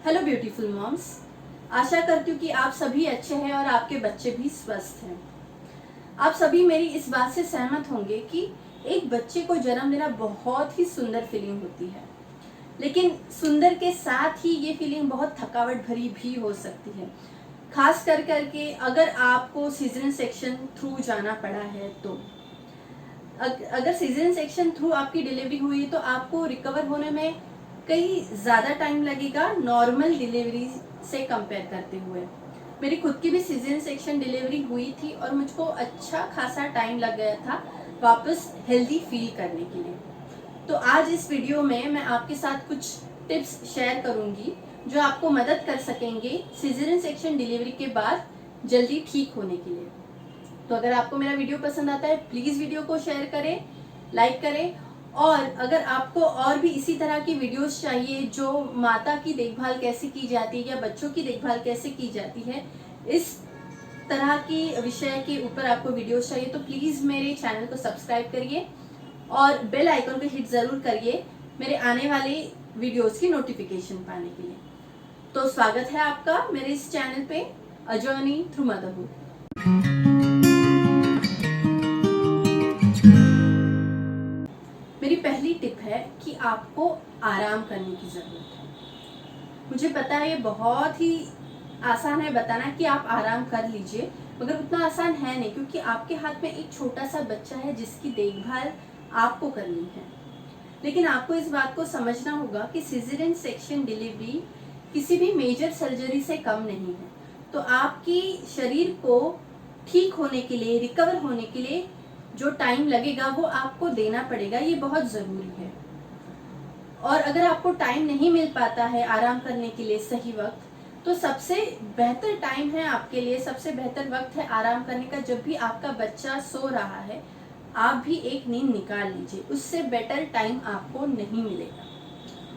Hello beautiful moms, आशा करती हूँ कि आप सभी अच्छे हैं और आपके बच्चे भी स्वस्थ हैं। आप सभी मेरी इस बात से सहमत होंगे कि एक बच्चे को जन्म देना बहुत ही सुंदर फीलिंग होती है, लेकिन सुंदर के साथ ही ये फीलिंग बहुत थकावट भरी भी हो सकती है। खास कर करके अगर आपको सीजन सेक्शन थ्रू जाना पड़ा है तो अगर सीजन सेक्शन थ्रू आपकी डिलीवरी हुई तो आपको रिकवर होने में कई ज़्यादा टाइम लगेगा नॉर्मल डिलीवरी से कंपेयर करते हुए। मेरी खुद की भी सीजन सेक्शन डिलीवरी हुई थी और मुझको अच्छा खासा टाइम लग गया था वापस हेल्दी फील करने के लिए। तो आज इस वीडियो में मैं आपके साथ कुछ टिप्स शेयर करूंगी जो आपको मदद कर सकेंगे सीजन सेक्शन डिलीवरी के बाद जल्दी ठीक होने के लिए। तो अगर आपको मेरा वीडियो पसंद आता है प्लीज़ वीडियो को शेयर करें, लाइक करें, और अगर आपको और भी इसी तरह की वीडियोस चाहिए जो माता की देखभाल कैसे की जाती है या बच्चों की देखभाल कैसे की जाती है, इस तरह की विषय के ऊपर आपको वीडियोस चाहिए तो प्लीज़ मेरे चैनल को सब्सक्राइब करिए और बेल आइकन को हिट ज़रूर करिए मेरे आने वाले वीडियोस की नोटिफिकेशन पाने के लिए। तो स्वागत है आपका मेरे इस चैनल पे अ जर्नी थ्रू मदरहुड। मेरी पहली टिप है कि आपको आराम करने की ज़रूरत है। मुझे पता है ये बहुत ही आसान है बताना कि आप आराम कर लीजिए, मगर उतना आसान है नहीं क्योंकि आपके हाथ में एक छोटा सा बच्चा है जिसकी देखभाल आपको करनी है। लेकिन आपको इस बात को समझना होगा कि सिजेरियन सेक्शन डिलीवरी किसी भी मेजर सर्जरी से कम नहीं है। तो आपकी शरीर को ठीक होने के लिए, रिकवर होने के लिए जो टाइम लगेगा वो आपको देना पड़ेगा, ये बहुत ज़रूरी है। और अगर आपको टाइम नहीं मिल पाता है आराम करने के लिए सही वक्त, तो सबसे बेहतर टाइम है आपके लिए, सबसे बेहतर वक्त है आराम करने का जब भी आपका बच्चा सो रहा है आप भी एक नींद निकाल लीजिए, उससे बेटर टाइम आपको नहीं मिलेगा।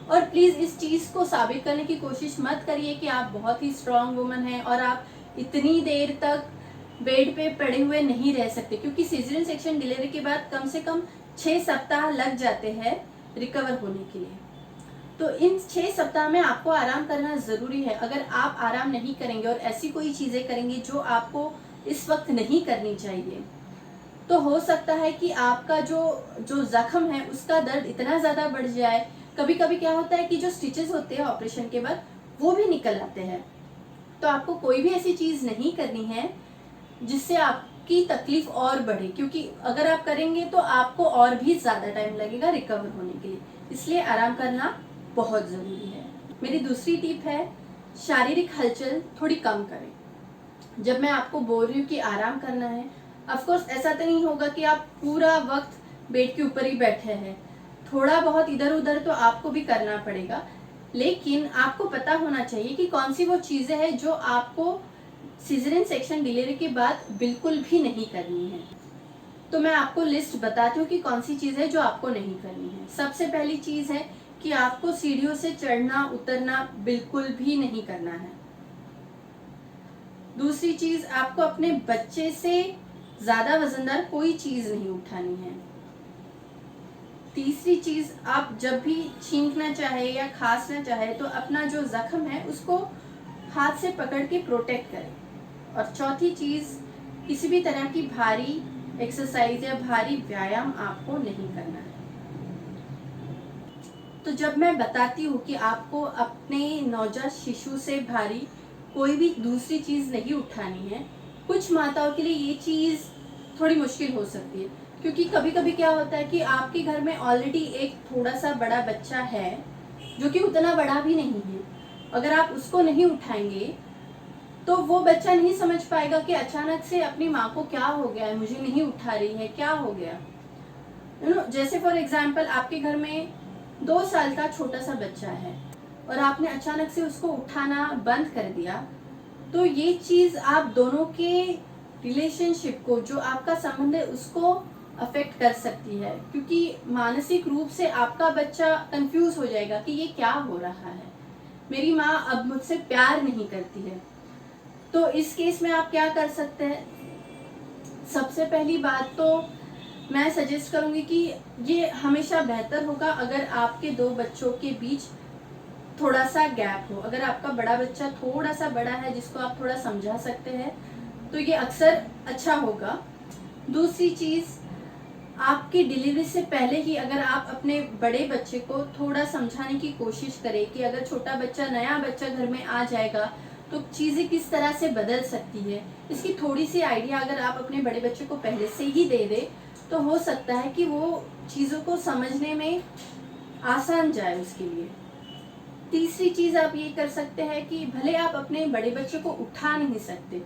और प्लीज़ इस चीज़ को साबित करने की कोशिश मत करिए कि आप बहुत ही स्ट्रांग वुमन हैं और आप इतनी देर तक बेड पे पड़े हुए नहीं रह सकते, क्योंकि सीजरियन सेक्शन डिलीवरी के बाद कम से कम 6 सप्ताह लग जाते हैं रिकवर होने के लिए। तो इन 6 सप्ताह में आपको आराम करना ज़रूरी है। अगर आप आराम नहीं करेंगे और ऐसी कोई चीज़ें करेंगे जो आपको इस वक्त नहीं करनी चाहिए, तो हो सकता है कि आपका जो जख्म है उसका दर्द इतना ज़्यादा बढ़ जाए। कभी कभी क्या होता है कि जो स्टिचेस होते हैं ऑपरेशन के बाद वो भी निकल आते हैं। तो आपको कोई भी ऐसी चीज़ नहीं करनी है जिससे आपकी तकलीफ और बढ़े, क्योंकि अगर आप करेंगे तो आपको और भी ज़्यादा टाइम लगेगा रिकवर होने के लिए। इसलिए आराम करना बहुत ज़रूरी है। मेरी दूसरी टिप है शारीरिक हलचल थोड़ी कम करें। जब मैं आपको बोल रही हूँ कि आराम करना है, ऑफकोर्स ऐसा तो नहीं होगा कि आप पूरा वक्त बेड के ऊपर ही बैठे हैं, थोड़ा बहुत इधर उधर तो आपको भी करना पड़ेगा। लेकिन आपको पता होना चाहिए कि कौन सी वो चीज़ें हैं जो आपको सीजरियन सेक्शन डिलीवरी के बाद बिल्कुल भी नहीं करनी है। तो मैं आपको लिस्ट बताती हूँ कि कौन सी चीज़ है जो आपको नहीं करनी है। सबसे पहली चीज़ है कि आपको सीढ़ियों से चढ़ना उतरना बिल्कुल भी नहीं करना है। दूसरी चीज़, आपको अपने बच्चे से ज़्यादा वजनदार कोई चीज़ नहीं उठानी है। तीसरी चीज़, आप जब भी छींकना चाहे या खांसना चाहे तो अपना जो जख्म है उसको हाथ से पकड़ के प्रोटेक्ट करें। और चौथी चीज़, किसी भी तरह की भारी एक्सरसाइज या भारी व्यायाम आपको नहीं करना है। तो जब मैं बताती हूँ कि आपको अपने नवजात शिशु से भारी कोई भी दूसरी चीज़ नहीं उठानी है, कुछ माताओं के लिए ये चीज़ थोड़ी मुश्किल हो सकती है, क्योंकि कभी कभी क्या होता है कि आपके घर में ऑलरेडी एक थोड़ा सा बड़ा बच्चा है जो कि उतना बड़ा भी नहीं है। अगर आप उसको नहीं उठाएंगे तो वो बच्चा नहीं समझ पाएगा कि अचानक से अपनी माँ को क्या हो गया है, मुझे नहीं उठा रही है, क्या हो गया। जैसे फॉर एग्जाम्पल आपके घर में 2 साल का छोटा सा बच्चा है और आपने अचानक से उसको उठाना बंद कर दिया, तो ये चीज़ आप दोनों के रिलेशनशिप को, जो आपका संबंध है, उसको अफेक्ट कर सकती है, क्योंकि मानसिक रूप से आपका बच्चा कंफ्यूज हो जाएगा कि ये क्या हो रहा है, मेरी माँ अब मुझसे प्यार नहीं करती है। तो इस केस में आप क्या कर सकते हैं? सबसे पहली बात तो मैं सजेस्ट करूंगी कि ये हमेशा बेहतर होगा अगर आपके 2 बच्चों के बीच थोड़ा सा गैप हो। अगर आपका बड़ा बच्चा थोड़ा सा बड़ा है जिसको आप थोड़ा समझा सकते हैं तो ये अक्सर अच्छा होगा। दूसरी चीज़, आपकी डिलीवरी से पहले ही अगर आप अपने बड़े बच्चे को थोड़ा समझाने की कोशिश करें कि अगर छोटा बच्चा, नया बच्चा घर में आ जाएगा तो चीज़ें किस तरह से बदल सकती है, इसकी थोड़ी सी आइडिया अगर आप अपने बड़े बच्चे को पहले से ही दे दें तो हो सकता है कि वो चीज़ों को समझने में आसान जाए उसके लिए। तीसरी चीज़ आप ये कर सकते हैं कि भले आप अपने बड़े बच्चे को उठा नहीं सकते,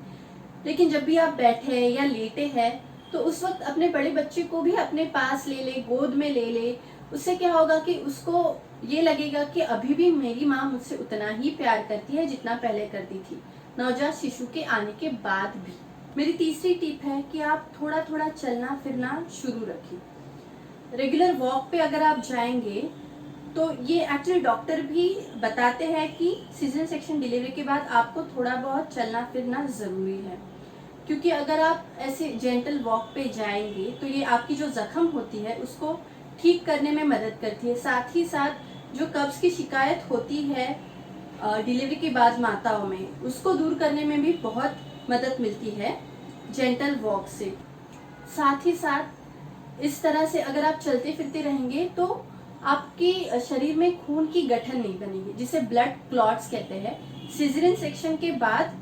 लेकिन जब भी आप बैठे या लेटे हैं तो उस वक्त अपने बड़े बच्चे को भी अपने पास ले ले, गोद में ले ले। उससे क्या होगा कि उसको ये लगेगा कि अभी भी मेरी माँ मुझसे उतना ही प्यार करती है जितना पहले करती थी, नवजात शिशु के आने के बाद भी। मेरी तीसरी टिप है कि आप थोड़ा थोड़ा चलना फिरना शुरू रखिए। रेगुलर वॉक पे अगर आप जाएंगे तो ये एक्चुअली डॉक्टर भी बताते हैं कि सीजन सेक्शन डिलीवरी के बाद आपको थोड़ा बहुत चलना फिरना ज़रूरी है, क्योंकि अगर आप ऐसे जेंटल वॉक पे जाएंगे तो ये आपकी जो जख्म होती है उसको ठीक करने में मदद करती है। साथ ही साथ जो कब्ज की शिकायत होती है डिलीवरी के बाद माताओं में, उसको दूर करने में भी बहुत मदद मिलती है जेंटल वॉक से। साथ ही साथ इस तरह से अगर आप चलते फिरते रहेंगे तो आपके शरीर में खून की गठन नहीं बनेगी, जिसे ब्लड क्लॉट्स कहते हैं। सिजेरियन सेक्शन के बाद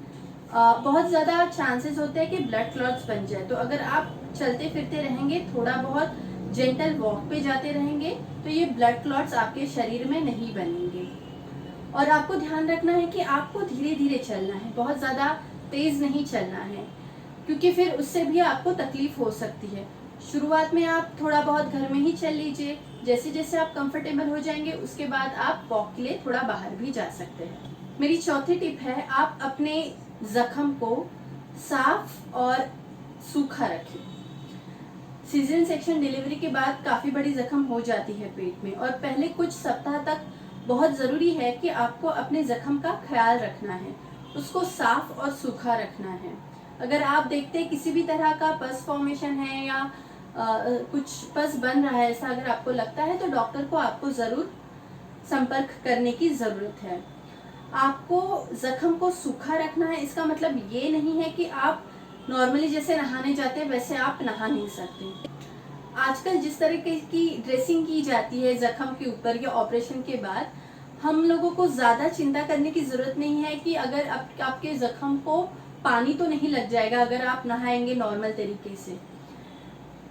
बहुत ज़्यादा चांसेस होते हैं कि ब्लड क्लॉट्स बन जाए। तो अगर आप चलते फिरते रहेंगे, थोड़ा बहुत जेंटल वॉक पे जाते रहेंगे तो ये ब्लड क्लॉट्स आपके शरीर में नहीं बनेंगे। और आपको ध्यान रखना है कि आपको धीरे धीरे चलना है, बहुत ज़्यादा तेज़ नहीं चलना है, क्योंकि फिर उससे भी आपको तकलीफ हो सकती है। शुरुआत में आप थोड़ा बहुत घर में ही चल लीजिए, जैसे जैसे आप कंफर्टेबल हो जाएंगे उसके बाद आप वॉक के लिए थोड़ा बाहर भी जा सकते हैं। मेरी चौथी टिप है, आप अपने जख्म को साफ और सूखा रखें। सीजन सेक्शन डिलीवरी के बाद काफ़ी बड़ी जख्म हो जाती है पेट में, और पहले कुछ सप्ताह तक बहुत ज़रूरी है कि आपको अपने जख्म का ख्याल रखना है, उसको साफ और सूखा रखना है। अगर आप देखते हैं किसी भी तरह का पस फॉर्मेशन है या कुछ पस बन रहा है, ऐसा अगर आपको लगता है तो डॉक्टर को आपको ज़रूर संपर्क करने की ज़रूरत है। आपको जख्म को सूखा रखना है, इसका मतलब ये नहीं है कि आप नॉर्मली जैसे नहाने जाते हैं वैसे आप नहा नहीं सकते। आजकल जिस तरीके की ड्रेसिंग की जाती है जख्म के ऊपर या ऑपरेशन के बाद, हम लोगों को ज़्यादा चिंता करने की ज़रूरत नहीं है कि अगर आपके जख्म को पानी तो नहीं लग जाएगा अगर आप नहाएंगे नॉर्मल तरीके से।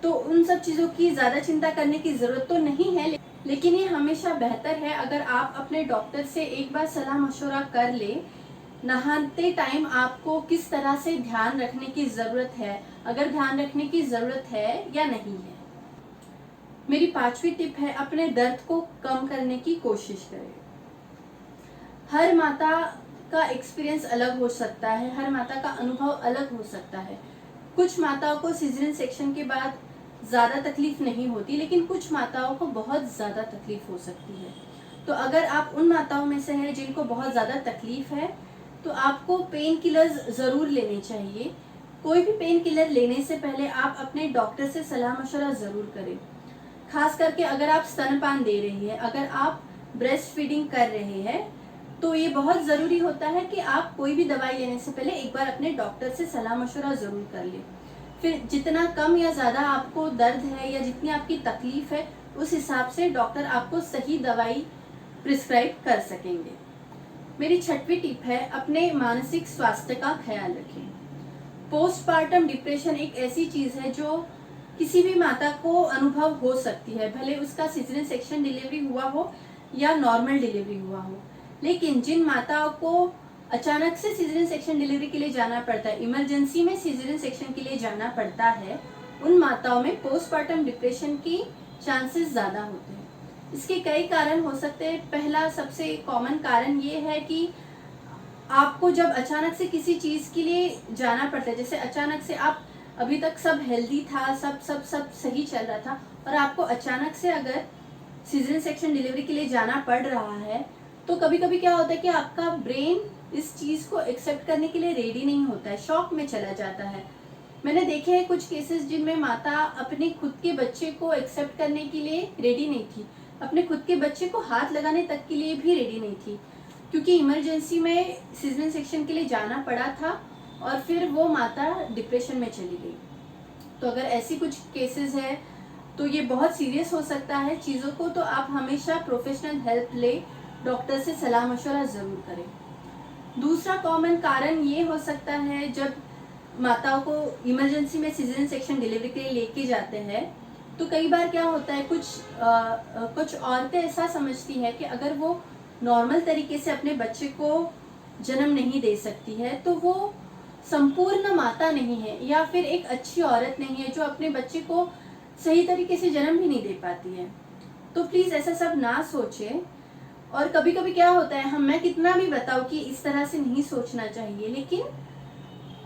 तो उन सब चीज़ों की ज़्यादा चिंता करने की ज़रूरत तो नहीं है, लेकिन ये हमेशा बेहतर है अगर आप अपने डॉक्टर से एक बार सलाह मशवरा कर ले, नहाते टाइम आपको किस तरह से ध्यान रखने की ज़रूरत है, अगर ध्यान रखने की ज़रूरत है या नहीं है। मेरी पांचवी टिप है, अपने दर्द को कम करने की कोशिश करें। हर माता का एक्सपीरियंस अलग हो सकता है, हर माता का अनुभव अलग हो सकता है। कुछ माताओं को सीजरियन सेक्शन के बाद ज़्यादा तकलीफ नहीं होती, लेकिन कुछ माताओं को बहुत ज़्यादा तकलीफ हो सकती है। तो अगर आप उन माताओं में से हैं जिनको बहुत ज़्यादा तकलीफ है तो आपको पेन किलर्स ज़रूर लेने चाहिए। कोई भी पेन किलर लेने से पहले आप अपने डॉक्टर से सलाह मशवरा ज़रूर करें। खास करके अगर आप स्तनपान दे रही हैं, अगर आप ब्रेस्ट फीडिंग कर रहे हैं, तो ये बहुत ज़रूरी होता है कि आप कोई भी दवाई लेने से पहले एक बार अपने डॉक्टर से सलाह मशवरा ज़रूर कर लें। फिर जितना कम या ज़्यादा आपको दर्द है या जितनी आपकी तकलीफ है, उस हिसाब से डॉक्टर आपको सही दवाई प्रिस्क्राइब कर सकेंगे। मेरी छठवीं टिप है, अपने मानसिक स्वास्थ्य का ख्याल रखें। पोस्टपार्टम डिप्रेशन एक ऐसी चीज़ है जो किसी भी माता को अनुभव हो सकती है, भले उसका सिजेरियन सेक्शन डिलीवरी हुआ हो या नॉर्मल डिलीवरी हुआ हो। लेकिन जिन माताओं को अचानक से सिजेरियन सेक्शन डिलीवरी के लिए जाना पड़ता है, इमरजेंसी में सिजेरियन सेक्शन के लिए जाना पड़ता है, उन माताओं में पोस्टपार्टम डिप्रेशन की चांसेस ज़्यादा होते हैं। इसके कई कारण हो सकते हैं। पहला सबसे कॉमन कारण ये है कि आपको जब अचानक से किसी चीज़ के लिए जाना पड़ता है, जैसे अचानक से आप अभी तक सब हेल्दी था, सब सही चल रहा था, और आपको अचानक से अगर सिजेरियन सेक्शन डिलीवरी के लिए जाना पड़ रहा है, तो कभी कभी क्या होता है कि आपका ब्रेन इस चीज़ को एक्सेप्ट करने के लिए रेडी नहीं होता है, शॉक में चला जाता है। मैंने देखे हैं कुछ केसेस जिनमें माता अपने खुद के बच्चे को एक्सेप्ट करने के लिए रेडी नहीं थी, अपने खुद के बच्चे को हाथ लगाने तक के लिए भी रेडी नहीं थी, क्योंकि इमरजेंसी में सिजेरियन सेक्शन के लिए जाना पड़ा था और फिर वो माता डिप्रेशन में चली गई। तो अगर ऐसी कुछ केसेस है तो ये बहुत सीरियस हो सकता है चीज़ों को, तो आप हमेशा प्रोफेशनल हेल्प ले, डॉक्टर से सलाह मशवरा ज़रूर करें। दूसरा कॉमन कारण ये हो सकता है, जब माताओं को इमरजेंसी में सिजेरियन सेक्शन डिलीवरी के लिए लेके जाते हैं तो कई बार क्या होता है, कुछ औरतें ऐसा समझती हैं कि अगर वो नॉर्मल तरीके से अपने बच्चे को जन्म नहीं दे सकती है तो वो संपूर्ण माता नहीं है या फिर एक अच्छी औरत नहीं है जो अपने बच्चे को सही तरीके से जन्म भी नहीं दे पाती है। तो प्लीज़ ऐसा सब ना सोचें। और कभी कभी क्या होता है, मैं कितना भी बताऊं कि इस तरह से नहीं सोचना चाहिए, लेकिन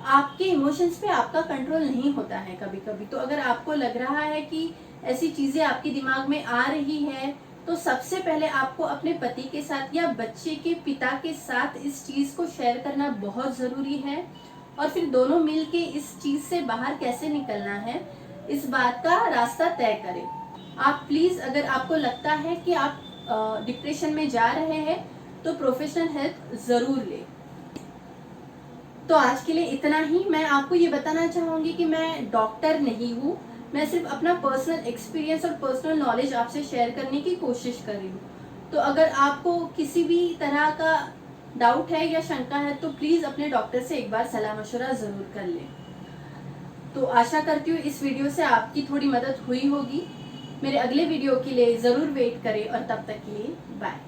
आपके इमोशंस पे आपका कंट्रोल नहीं होता है कभी कभी। तो अगर आपको लग रहा है कि ऐसी चीज़ें आपके दिमाग में आ रही है तो सबसे पहले आपको अपने पति के साथ या बच्चे के पिता के साथ इस चीज़ को शेयर करना बहुत ज़रूरी है, और फिर दोनों मिल के इस चीज़ से बाहर कैसे निकलना है इस बात का रास्ता तय करें। आप प्लीज़, अगर आपको लगता है कि आप डिप्रेशन में जा रहे हैं तो प्रोफेशनल हेल्प ज़रूर लें। तो आज के लिए इतना ही। मैं आपको ये बताना चाहूँगी कि मैं डॉक्टर नहीं हूँ, मैं सिर्फ अपना पर्सनल एक्सपीरियंस और पर्सनल नॉलेज आपसे शेयर करने की कोशिश कर रही हूँ। तो अगर आपको किसी भी तरह का डाउट है या शंका है तो प्लीज़ अपने डॉक्टर से एक बार सलाह मशवरा ज़रूर कर लें। तो आशा करती हूँ इस वीडियो से आपकी थोड़ी मदद हुई होगी। मेरे अगले वीडियो के लिए ज़रूर वेट करें और तब तक के लिए बाय।